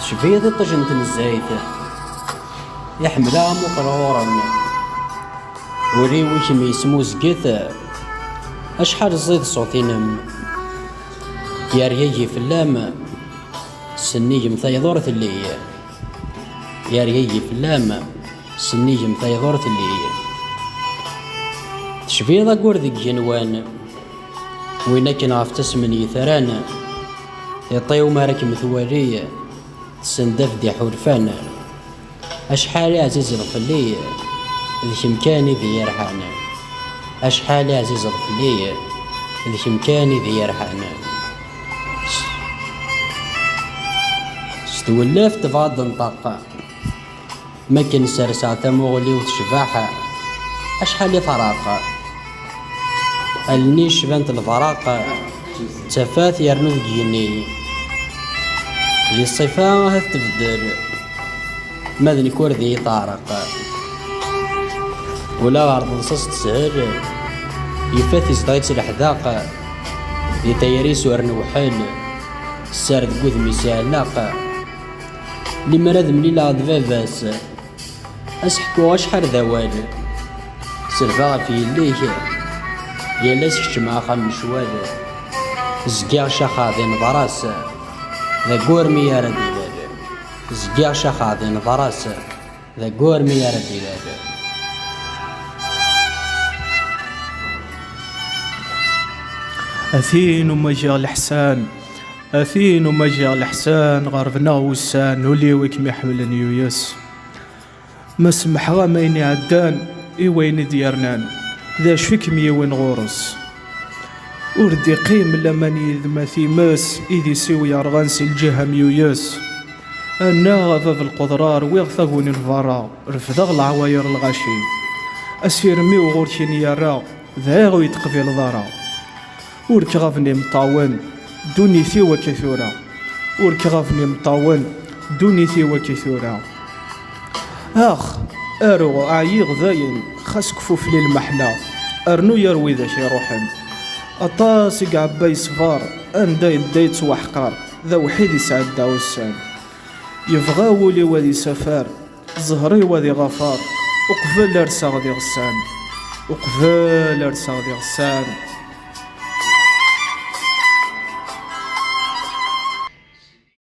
شفية طجنت الزيت يحملها مقرورا ولي ويكم يسمو زقيت أشحال زيد صوتينم يا رياجي فلام سنيجم ثيضورة اللي يا رياجي فلام سنيجم ثيضورة اللي تشفية ذا ذيك جنوان وينك نعرف تسمني ثران يطيو مارك مثوالي تسندف دي حورفان أشحال عزيز الفلي ذيك مكاني ذي يرحان أشحال عزيز الفلي ذيك مكاني ذي يرحان ستولف تفاض نطاق ما كان سرسع ثموغلي وتشباح أشحال يفراق النيش بنت الفراق تفاث يرنو ذجيني ذي الصفا هذ تبدل ماذن كور ذي طارق ولا عرض نصص تسهل يفاثي صدايت الحذاق ذي تيريس ورنو حل سارد قوذ ميسالاق لما راد مليلا ذباباس أسحكو أشحال ذوال سلفا في الليه يالاس كشمع خم شوال زقيع شخا ذي نظراس ذا قورمي يا رديلال زقيع شخا ذي نظراس ذا قورمي يا رديلال أثين ومجا الحسان أثين ومجا الحسان غربنا وسان وليوك محمل نيويس مسمح غاميني عدان إيوين ديارنان ذا شفك ميوين غورس وردي قيم لمن يذما في ماس إذي سوي أرغانسي الجهة ميويس أنا غفاف القدرار ويغثقون الفراغ رفضغ العواير الغاشي أسير ميو غورشين يارا ذا غوي تقفل ضارا وركغافني مطاون دوني ثي وكثورا وركغافني مطاون دوني ثي وكثورا آخ أرو أعيغ ذاين خاس كفوف لي المحنة أرنو يروي ذا شي روحن أطاسق عباي صفار أندا يديت وحقار ذا وحيد يسعد داوسان يفغاو لي وذي سفار زهري وذي غفار وقفل رساغ ذي غسان وقفل رساغ ذي غسان